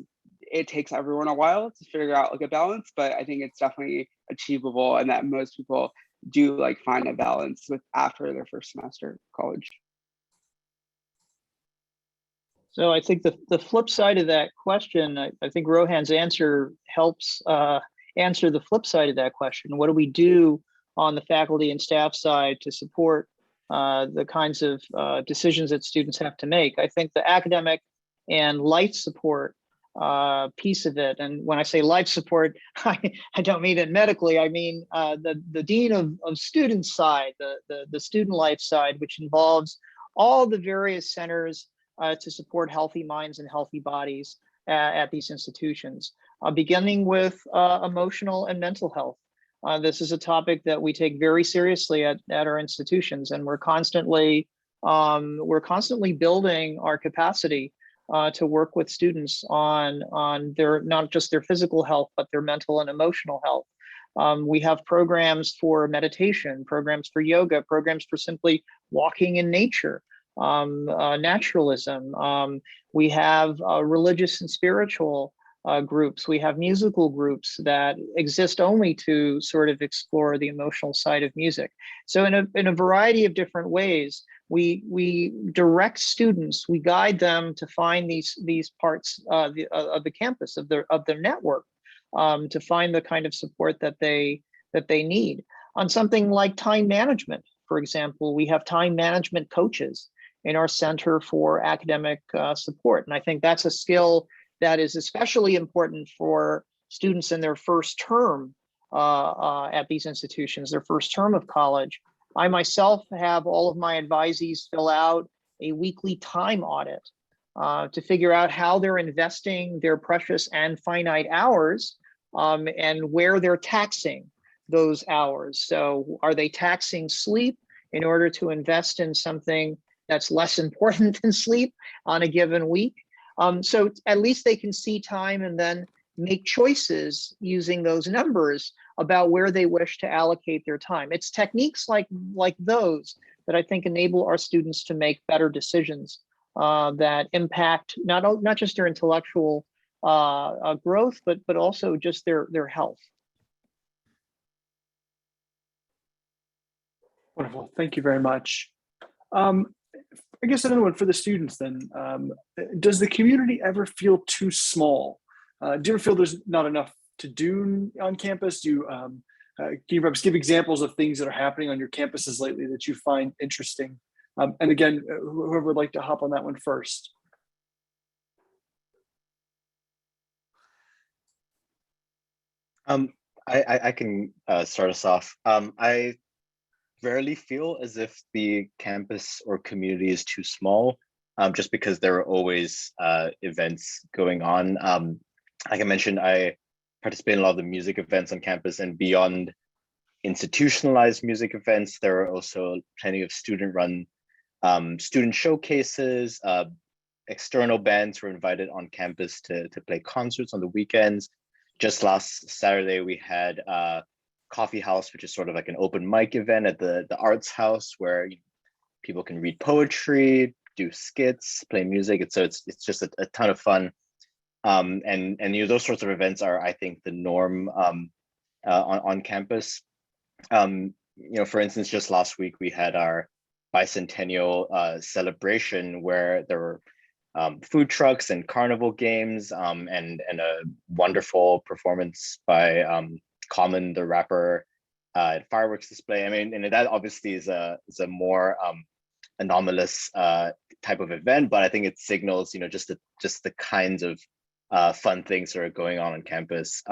it takes everyone a while to figure out like a balance, but I think it's definitely achievable, and that most people do like find a balance with after their first semester of college. So I think the flip side of that question, I think Rohan's answer helps answer the flip side of that question. What do we do on the faculty and staff side to support the kinds of decisions that students have to make? I think the academic and life support piece of it, and when I say life support, I don't mean it medically. I mean the dean of student side, the student life side, which involves all the various centers to support healthy minds and healthy bodies at these institutions, beginning with emotional and mental health. This is a topic that we take very seriously at our institutions, and we're constantly building our capacity to work with students on their, not just their physical health, but their mental and emotional health. We have programs for meditation, programs for yoga, programs for simply walking in nature, naturalism. We have religious and spiritual groups. We have musical groups that exist only to sort of explore the emotional side of music. So in a variety of different ways, we direct students, we guide them to find these parts of the campus, of their network, to find the kind of support that they need. On something like time management, for example, we have time management coaches in our Center for Academic Support. And I think that's a skill that is especially important for students in their first term at these institutions, their first term of college. I myself have all of my advisees fill out a weekly time audit to figure out how they're investing their precious and finite hours and where they're taxing those hours. So are they taxing sleep in order to invest in something that's less important than sleep on a given week? So at least they can see time and then make choices using those numbers about where they wish to allocate their time. It's techniques like those that I think enable our students to make better decisions that impact not just their intellectual growth, but also just their health. Wonderful, thank you very much. I guess another one for the students then. Does the community ever feel too small? Do you ever feel there's not enough to do on campus? Can you perhaps give examples of things that are happening on your campuses lately that you find interesting? And again, whoever would like to hop on that one first. I can start us off. I rarely feel as if the campus or community is too small, just because there are always events going on. Like I mentioned, I participate in a lot of the music events on campus, and beyond institutionalized music events, there are also plenty of student-run student showcases. External bands were invited on campus to play concerts on the weekends. Just last Saturday, we had Coffee House, which is sort of like an open mic event at the Arts House, where people can read poetry, do skits, play music. And so it's just a ton of fun. And those sorts of events are, I think, the norm on campus. For instance, just last week we had our bicentennial celebration, where there were food trucks and carnival games, and a wonderful performance by Common the rapper, fireworks display. I mean, and that obviously is a more anomalous type of event, but I think it signals, just the kinds of fun things that are going on campus.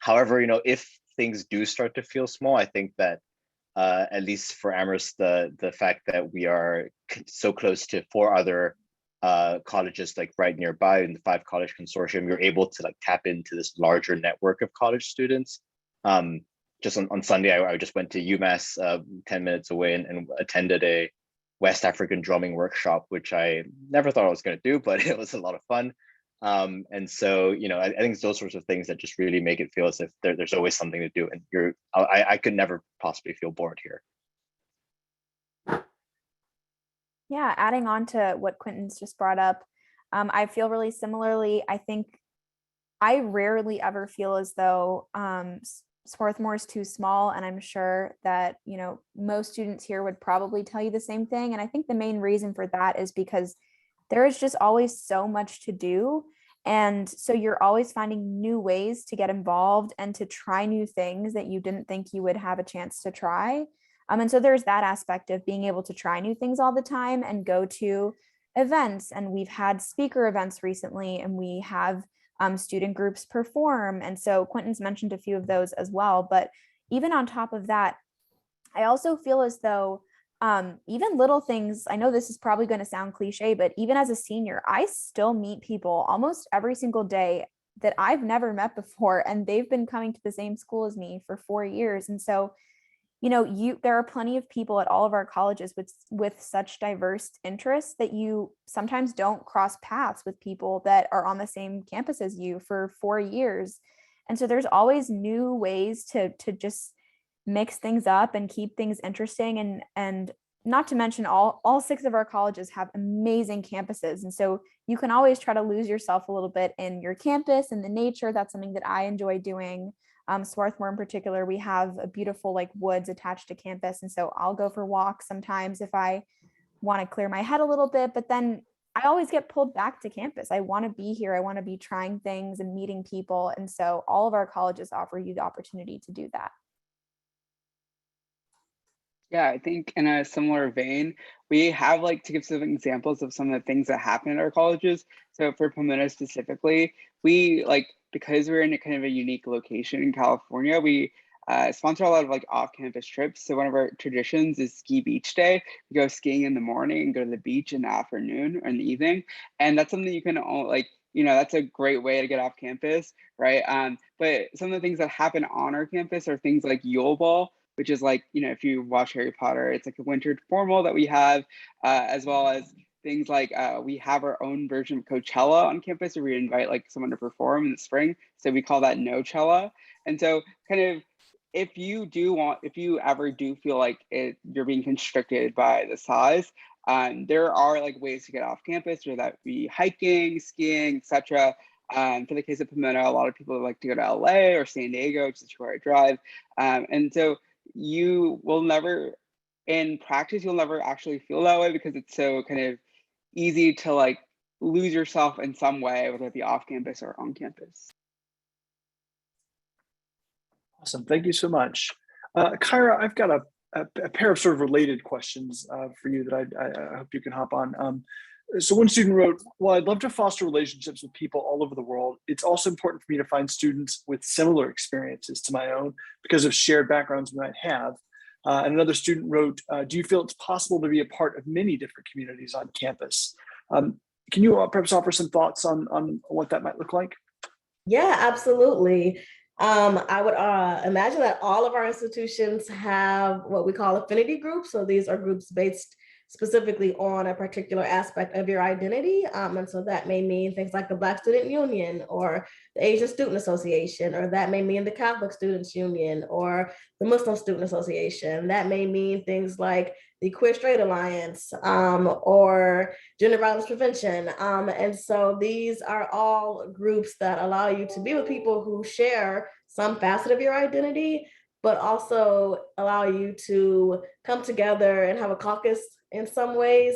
However, if things do start to feel small, I think that at least for Amherst, the fact that we are so close to 4 other colleges like right nearby in the 5-college consortium, you're able to like tap into this larger network of college students. Just on Sunday, I just went to UMass 10 minutes away and attended a West African drumming workshop, which I never thought I was going to do, but it was a lot of fun. And so, I think it's those sorts of things that just really make it feel as if there's always something to do, and I could never possibly feel bored here. Yeah, adding on to what Quentin's just brought up, I feel really similarly. I think I rarely ever feel as though Swarthmore is too small, and I'm sure that most students here would probably tell you the same thing. And I think the main reason for that is because there is just always so much to do, and so you're always finding new ways to get involved and to try new things that you didn't think you would have a chance to try. And so there's that aspect of being able to try new things all the time and go to events. And we've had speaker events recently, and we have student groups perform. And so Quentin's mentioned a few of those as well. But even on top of that, I also feel as though even little things, I know this is probably going to sound cliche, but even as a senior, I still meet people almost every single day that I've never met before, and they've been coming to the same school as me for 4 years. And so there are plenty of people at all of our colleges with such diverse interests that you sometimes don't cross paths with people that are on the same campus as you for 4 years. And so there's always new ways to just mix things up and keep things interesting. And not to mention all 6 of our colleges have amazing campuses. And so you can always try to lose yourself a little bit in your campus and the nature. That's something that I enjoy doing. Swarthmore in particular, we have a beautiful woods attached to campus. And so I'll go for walks sometimes if I want to clear my head a little bit, but then I always get pulled back to campus. I want to be here. I want to be trying things and meeting people. And so all of our colleges offer you the opportunity to do that. Yeah, I think in a similar vein, we have to give some examples of some of the things that happen at our colleges. So for Pomona specifically, we because we're in a kind of a unique location in California, we sponsor a lot of off-campus trips. So one of our traditions is Ski Beach Day. We go skiing in the morning and go to the beach in the afternoon or in the evening. And that's something you can that's a great way to get off campus, right? But some of the things that happen on our campus are things like Yule Ball, which is if you watch Harry Potter, it's a winter formal that we have, as well as things we have our own version of Coachella on campus where we invite someone to perform in the spring. So we call that Nochella. And so kind of, if you ever do feel you're being constricted by the size, there are ways to get off campus, whether that be hiking, skiing, etc. For the case of Pomona, a lot of people like to go to LA or San Diego, which is a 2-hour drive. And so you will never, in practice, you'll never actually feel that way because it's so kind of easy to lose yourself in some way, whether it be off campus or on campus. Awesome. Thank you so much. Kyra, I've got a pair of sort of related questions for you that I hope you can hop on. So one student wrote, well, I'd love to foster relationships with people all over the world. It's also important for me to find students with similar experiences to my own because of shared backgrounds we might have. And another student wrote, do you feel it's possible to be a part of many different communities on campus? Can you perhaps offer some thoughts on what that might look like? Yeah, absolutely. I would imagine that all of our institutions have what we call affinity groups. So these are groups based specifically on a particular aspect of your identity. And so that may mean things like the Black Student Union or the Asian Student Association, or that may mean the Catholic Students Union or the Muslim Student Association. That may mean things like the Queer Straight Alliance or Gender Violence Prevention. And so these are all groups that allow you to be with people who share some facet of your identity, but also allow you to come together and have a caucus in some ways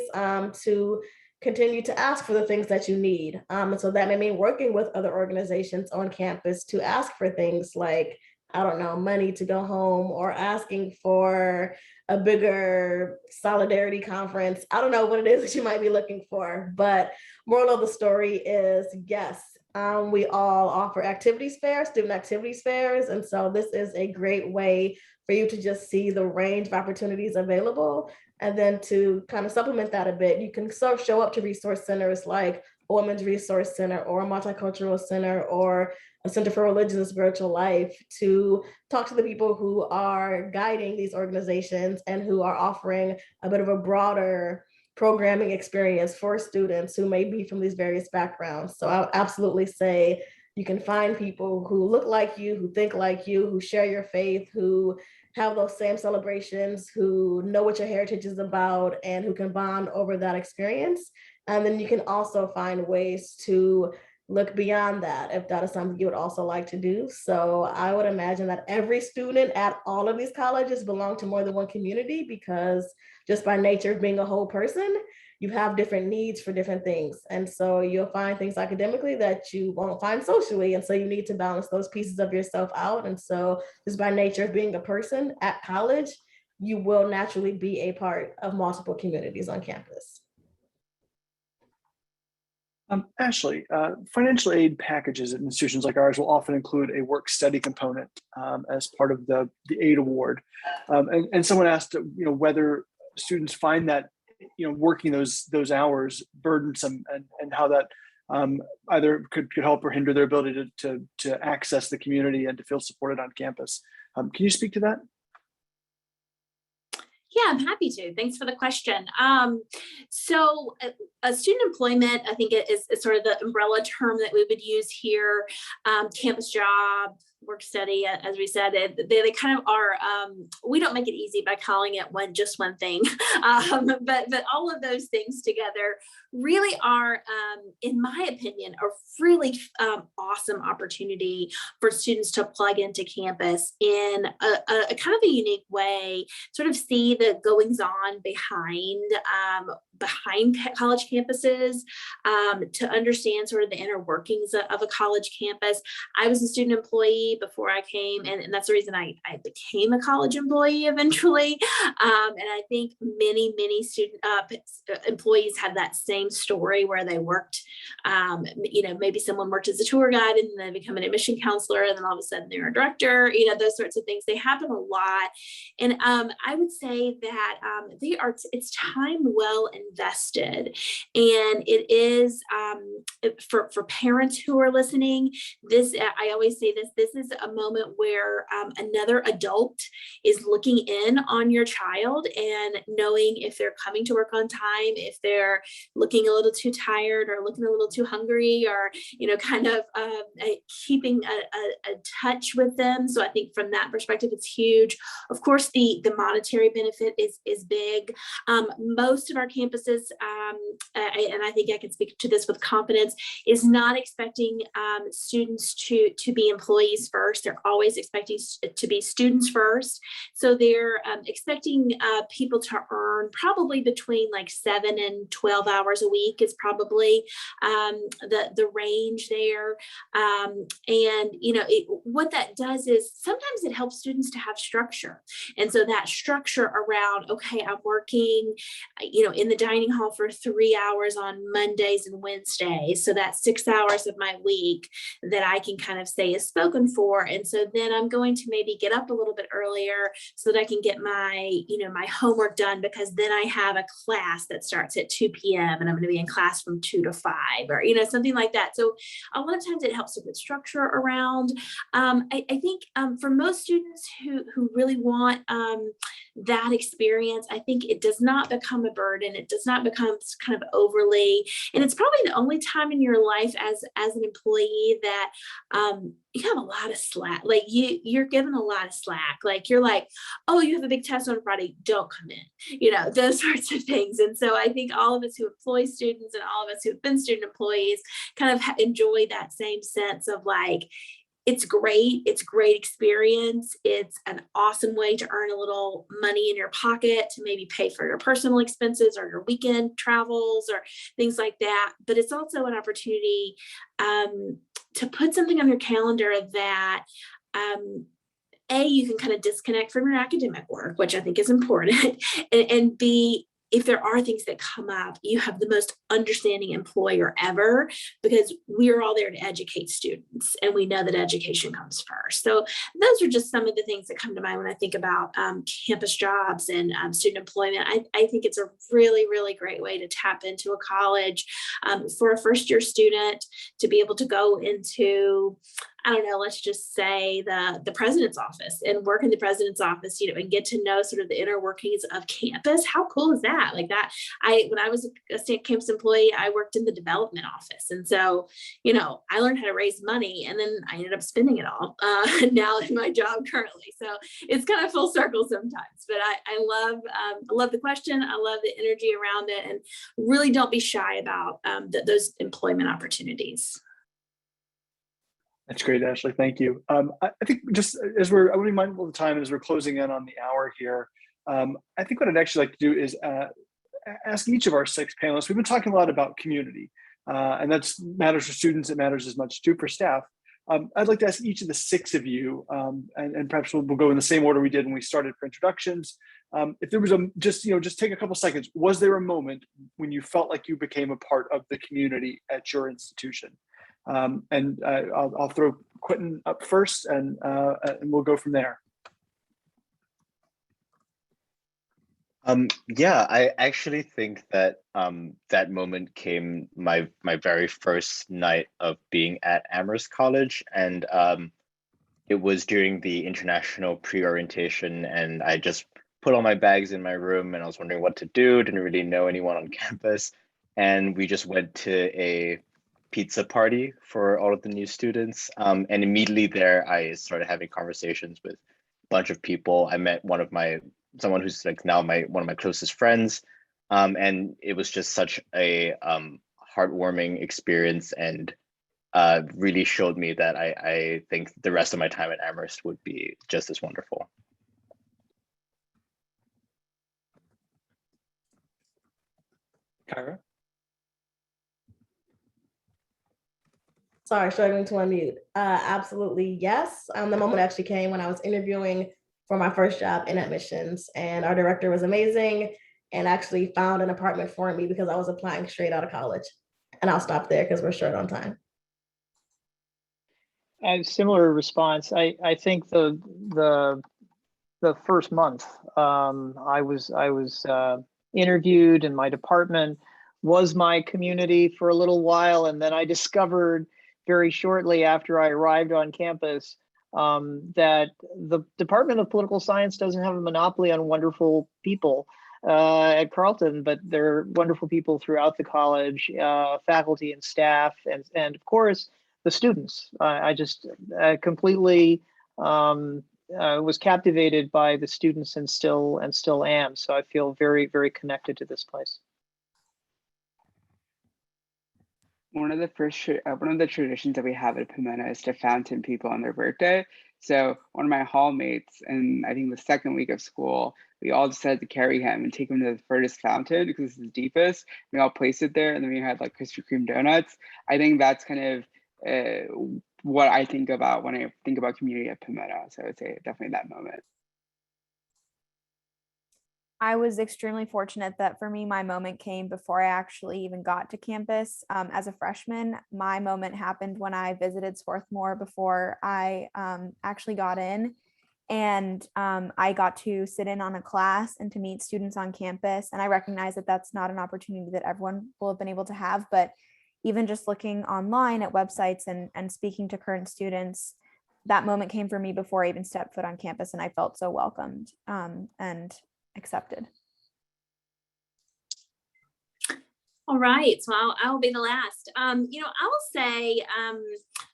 to continue to ask for the things that you need. And so that may mean working with other organizations on campus to ask for things like, I don't know, money to go home, or asking for a bigger solidarity conference. I don't know what it is that you might be looking for, but moral of the story is yes, we all offer activities fairs, student activities fairs. And so this is a great way for you to just see the range of opportunities available. And then to kind of supplement that a bit, you can sort of show up to resource centers like a Women's Resource Center or a Multicultural Center or a Center for Religion and Spiritual Life to talk to the people who are guiding these organizations and who are offering a bit of a broader programming experience for students who may be from these various backgrounds. So I'll absolutely say you can find people who look like you, who think like you, who share your faith, who have those same celebrations, who know what your heritage is about, and who can bond over that experience. And then you can also find ways to look beyond that if that is something you would also like to do. So I would imagine that every student at all of these colleges belong to more than one community, because just by nature of being a whole person, you have different needs for different things. And so you'll find things academically that you won't find socially. And so you need to balance those pieces of yourself out. And so just by nature of being a person at college, you will naturally be a part of multiple communities on campus. Ashley, financial aid packages at institutions like ours will often include a work study component as part of the aid award. And someone asked, whether students find that, working those hours burdensome, and how that either could help or hinder their ability to access the community and to feel supported on campus. Can you speak to that? Yeah, I'm happy to. Thanks for the question. So student employment, I think it is sort of the umbrella term that we would use here. Campus job, work study, as we said, they kind of are, we don't make it easy by calling it just one thing. But all of those things together really are, in my opinion, a really awesome opportunity for students to plug into campus in a kind of a unique way, sort of see the goings on behind college campuses, to understand sort of the inner workings of a college campus. I was a student employee before I came, and that's the reason I became a college employee eventually. And I think many student employees have that same story where they worked, maybe someone worked as a tour guide and then they become an admission counselor, and then all of a sudden they're a director, those sorts of things. They happen a lot. And I would say that it's time well invested. And it is, for parents who are listening, I always say this is a moment where another adult is looking in on your child and knowing if they're coming to work on time, if they're looking a little too tired or looking a little too hungry, or kind of keeping a touch with them. So I think from that perspective, it's huge. Of course, the monetary benefit is big. Most of our campuses, and I think I can speak to this with confidence, is not expecting students to be employees first. They're always expecting to be students first. So they're expecting people to earn probably between like 7 and 12 hours a week is probably the range there. What that does is sometimes it helps students to have structure. And so that structure around, okay, I'm working, in the dining hall for 3 hours on Mondays and Wednesdays. So that's 6 hours of my week that I can kind of say is spoken for. And so then I'm going to maybe get up a little bit earlier so that I can get my, my homework done, because then I have a class that starts at 2 p.m. and I'm going to be in class from 2 to 5, or, something like that. So a lot of times it helps to put structure around. I think for most students who really want that experience, I think it does not become a burden. It does not become kind of overly, and it's probably the only time in your life as an employee that you have a lot of slack. Like you're given a lot of slack. Like you're like, oh, you have a big test on Friday, don't come in, those sorts of things. And so I think all of us who employ students and all of us who have been student employees kind of enjoy that same sense of like, it's great. It's great experience. It's an awesome way to earn a little money in your pocket to maybe pay for your personal expenses or your weekend travels or things like that. But it's also an opportunity to put something on your calendar that you can kind of disconnect from your academic work, which I think is important, and B, if there are things that come up, you have the most understanding employer ever, because we are all there to educate students, and we know that education comes first. So those are just some of the things that come to mind when I think about campus jobs and student employment. I think it's a really, really great way to tap into a college for a first-year student to be able to go into I don't know, let's just say the president's office and work in the president's office, and get to know sort of the inner workings of campus. How cool is that? Like that, when I was a state campus employee, I worked in the development office. And so, I learned how to raise money, and then I ended up spending it all now in my job currently. So it's kind of full circle sometimes, but I love the question. I love the energy around it, and really don't be shy about those employment opportunities. That's great, Ashley. Thank you. I think just as I want to be mindful of the time as we're closing in on the hour here. I think what I'd actually like to do is ask each of our 6 panelists. We've been talking a lot about community, and that matters for students. It matters as much too for staff. I'd like to ask each of the 6 of you, and perhaps we'll go in the same order we did when we started for introductions. If there was just take a couple seconds. Was there a moment when you felt like you became a part of the community at your institution? I'll throw Quentin up first, and we'll go from there. Yeah, I actually think that that moment came my very first night of being at Amherst College, and it was during the international pre-orientation, and I just put all my bags in my room, and I was wondering what to do. Didn't really know anyone on campus, and we just went to a pizza party for all of the new students, and immediately there I started having conversations with a bunch of people. I met someone who's like now one of my closest friends, and it was just such a heartwarming experience, and really showed me that I think the rest of my time at Amherst would be just as wonderful. Kyra? Sorry, struggling to unmute. Absolutely, yes. The moment actually came when I was interviewing for my first job in admissions, and our director was amazing and actually found an apartment for me because I was applying straight out of college. And I'll stop there because we're short on time. I have a similar response. I think the first month I was interviewed, and my department was my community for a little while, and then I discovered very shortly after I arrived on campus that the Department of Political Science doesn't have a monopoly on wonderful people at Carleton, but there are wonderful people throughout the college, faculty and staff, and of course the students. I just completely was captivated by the students, and still am. So I feel very, very connected to this place. One of the traditions that we have at Pomona is to fountain people on their birthday. So one of my hallmates, and I think the second week of school, we all decided to carry him and take him to the furthest fountain because it's the deepest. We all placed it there, and then we had like Krispy Kreme donuts. I think that's kind of what I think about when I think about community at Pomona. So I would say definitely that moment. I was extremely fortunate that for me, my moment came before I actually even got to campus. As a freshman, my moment happened when I visited Swarthmore before I actually got in. And I got to sit in on a class and to meet students on campus. And I recognize that that's not an opportunity that everyone will have been able to have, but even just looking online at websites and speaking to current students, that moment came for me before I even stepped foot on campus, and I felt so welcomed and accepted. All right, so I'll be the last. I will say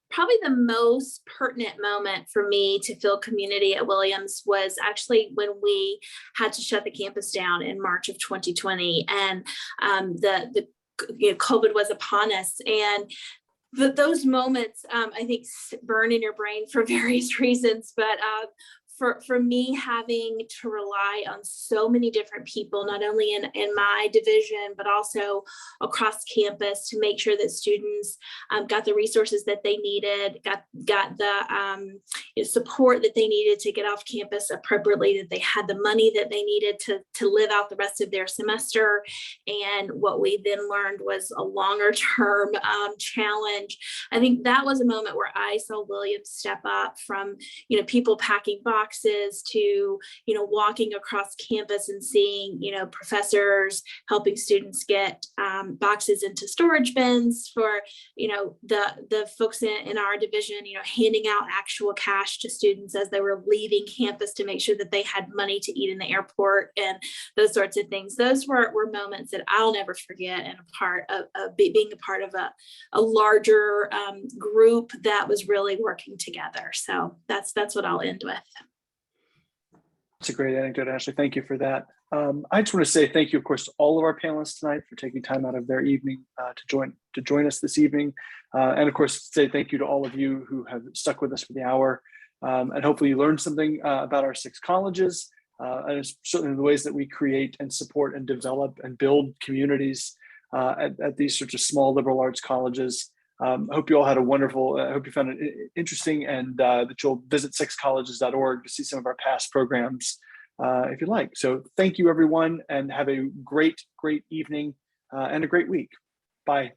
probably the most pertinent moment for me to feel community at Williams was actually when we had to shut the campus down in March of 2020, and the COVID was upon us, and those moments I think burn in your brain for various reasons, but for me, having to rely on so many different people, not only in my division, but also across campus, to make sure that students got the resources that they needed, got the support that they needed to get off campus appropriately, that they had the money that they needed to live out the rest of their semester. And what we then learned was a longer term challenge. I think that was a moment where I saw Williams step up from, people packing boxes boxes to, you know, walking across campus and seeing, you know, professors helping students get boxes into storage bins, for, you know, the folks in our division, you know, handing out actual cash to students as they were leaving campus to make sure that they had money to eat in the airport, and those sorts of things. Those were moments that I'll never forget, and a part of being a part of a larger group that was really working together. So that's what I'll end with. It's a great anecdote, Ashley. Thank you for that. I just want to say thank you, of course, to all of our panelists tonight for taking time out of their evening to join us this evening, and of course, say thank you to all of you who have stuck with us for the hour, and hopefully you learned something about our 6 colleges, and certainly the ways that we create and support and develop and build communities at these sorts of small liberal arts colleges. I hope you all had a wonderful, I hope you found it interesting, and that you'll visit 6colleges.org to see some of our past programs if you like. So thank you, everyone, and have a great evening and a great week. Bye.